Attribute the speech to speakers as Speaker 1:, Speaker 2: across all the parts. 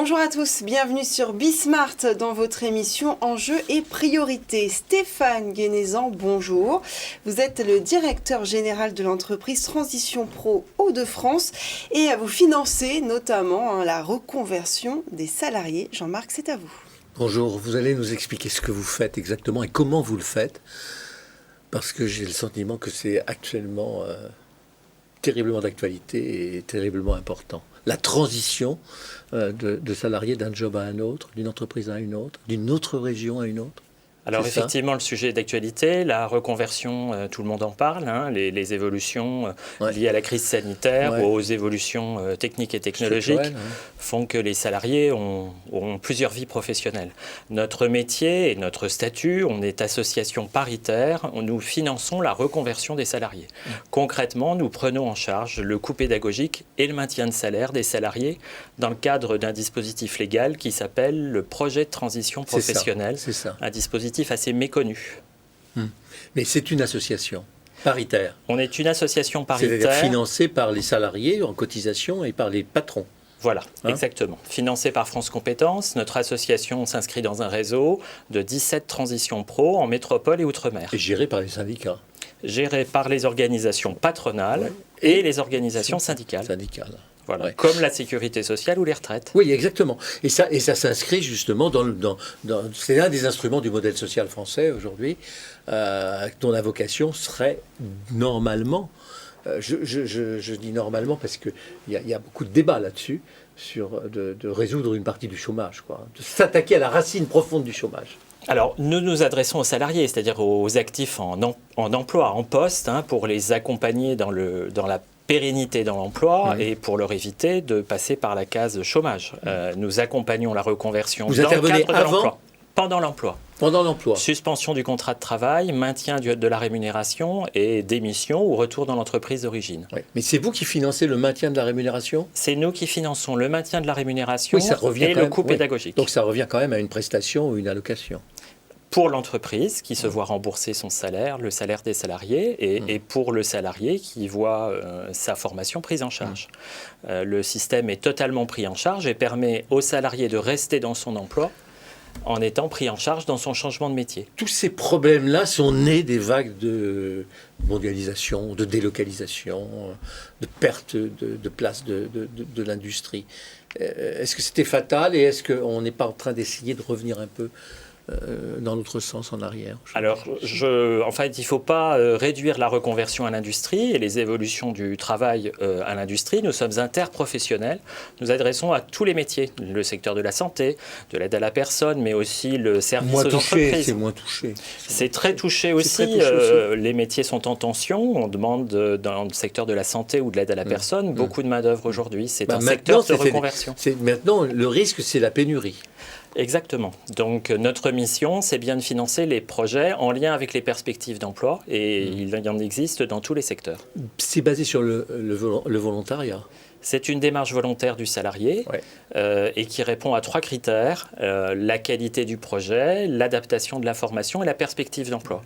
Speaker 1: Bonjour à tous, bienvenue sur Bismart dans votre émission Enjeux et priorités. Stéphane Guénézan, bonjour. Vous êtes le directeur général de l'entreprise Transition Pro Hauts-de-France et vous financez notamment la reconversion des salariés. Jean-Marc, c'est à vous.
Speaker 2: Bonjour, vous allez nous expliquer ce que vous faites exactement et comment vous le faites, parce que j'ai le sentiment que c'est actuellement terriblement d'actualité et terriblement important. La transition de salariés d'un job à un autre, d'une entreprise à une autre, d'une autre région à une autre.
Speaker 3: Alors effectivement, le sujet est d'actualité, la reconversion, tout le monde en parle, les évolutions liées à la crise sanitaire, aux évolutions techniques et technologiques font que les salariés ont plusieurs vies professionnelles. Notre métier et notre statut, on est association paritaire, nous finançons la reconversion des salariés. Concrètement, nous prenons en charge le coût pédagogique et le maintien de salaire des salariés dans le cadre d'un dispositif légal qui s'appelle le projet de transition professionnelle, un dispositif assez méconnu.
Speaker 2: Mais c'est une association paritaire.
Speaker 3: On est une association paritaire.
Speaker 2: C'est-à-dire financée par les salariés en cotisation et par les patrons.
Speaker 3: Voilà, exactement. Financée par France Compétences, notre association s'inscrit dans un réseau de 17 transitions pro en métropole et outre-mer.
Speaker 2: Et gérée par les syndicats.
Speaker 3: Gérée par les organisations patronales et les organisations syndicales. Voilà, comme la sécurité sociale ou les retraites.
Speaker 2: Oui, exactement. Et ça s'inscrit justement c'est un des instruments du modèle social français aujourd'hui, dont la vocation serait normalement, je dis normalement parce qu'il y a beaucoup de débats là-dessus, de résoudre une partie du chômage, de s'attaquer à la racine profonde du chômage.
Speaker 3: Alors, nous nous adressons aux salariés, c'est-à-dire aux actifs en emploi, en poste, pour les accompagner dans la pérennité dans l'emploi et pour leur éviter de passer par la case chômage. Nous accompagnons la reconversion dans le cadre de l'emploi. Pendant l'emploi. Suspension du contrat de travail, maintien de la rémunération et démission ou retour dans l'entreprise d'origine.
Speaker 2: Oui. Mais c'est vous qui financez le maintien de la rémunération ?
Speaker 3: C'est nous qui finançons le maintien de la rémunération et le coût pédagogique.
Speaker 2: Donc ça revient quand même à une prestation ou une allocation.
Speaker 3: Pour l'entreprise qui se voit rembourser son salaire, le salaire des salariés, et pour le salarié qui voit sa formation prise en charge. Le système est totalement pris en charge et permet au salarié de rester dans son emploi en étant pris en charge dans son changement de métier.
Speaker 2: Tous ces problèmes-là sont nés des vagues de mondialisation, de délocalisation, de perte de place de l'industrie. Est-ce que c'était fatal et est-ce qu'on n'est pas en train d'essayer de revenir un peu dans l'autre sens, en arrière?
Speaker 3: Alors, en fait, il ne faut pas réduire la reconversion à l'industrie et les évolutions du travail à l'industrie. Nous sommes interprofessionnels. Nous adressons à tous les métiers, le secteur de la santé, de l'aide à la personne, mais aussi le service aux entreprises.
Speaker 2: C'est moins touché.
Speaker 3: C'est très touché aussi. Les métiers sont en tension. On demande dans le secteur de la santé ou de l'aide à la personne beaucoup de main-d'œuvre aujourd'hui. C'est un secteur de reconversion.
Speaker 2: Maintenant, le risque, c'est la pénurie.
Speaker 3: Exactement. Donc notre mission, c'est bien de financer les projets en lien avec les perspectives d'emploi et il y en existe dans tous les secteurs.
Speaker 2: C'est basé sur le volontariat.
Speaker 3: C'est une démarche volontaire du salarié et qui répond à 3 critères, la qualité du projet, l'adaptation de la formation et la perspective d'emploi.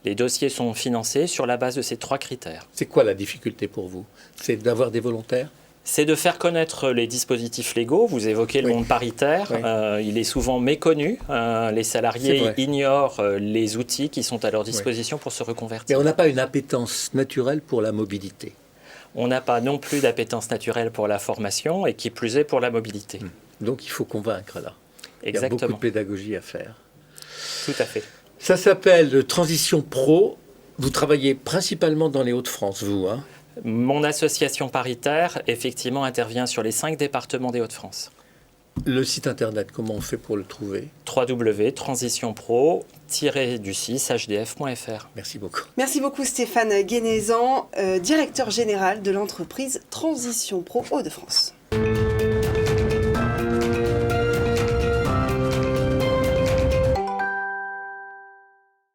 Speaker 3: Les dossiers sont financés sur la base de ces 3 critères.
Speaker 2: C'est quoi la difficulté pour vous? C'est d'avoir des volontaires?
Speaker 3: C'est de faire connaître les dispositifs légaux. Vous évoquez le monde paritaire. Il est souvent méconnu. Les salariés ignorent les outils qui sont à leur disposition pour se reconvertir.
Speaker 2: Mais on n'a pas une appétence naturelle pour la mobilité.
Speaker 3: On n'a pas non plus d'appétence naturelle pour la formation et qui plus est pour la mobilité.
Speaker 2: Donc il faut convaincre là.
Speaker 3: Exactement.
Speaker 2: Il y a beaucoup de pédagogie à faire.
Speaker 3: Tout à fait.
Speaker 2: Ça s'appelle Transition Pro. Vous travaillez principalement dans les Hauts-de-France, vous,
Speaker 3: Mon association paritaire, effectivement, intervient sur les 5 départements des Hauts-de-France.
Speaker 2: Le site internet, comment on fait pour le trouver?
Speaker 3: www.transitionpro-hdf.fr.
Speaker 2: Merci beaucoup.
Speaker 1: Merci beaucoup Stéphane Guénézan, directeur général de l'entreprise Transition Pro Hauts-de-France.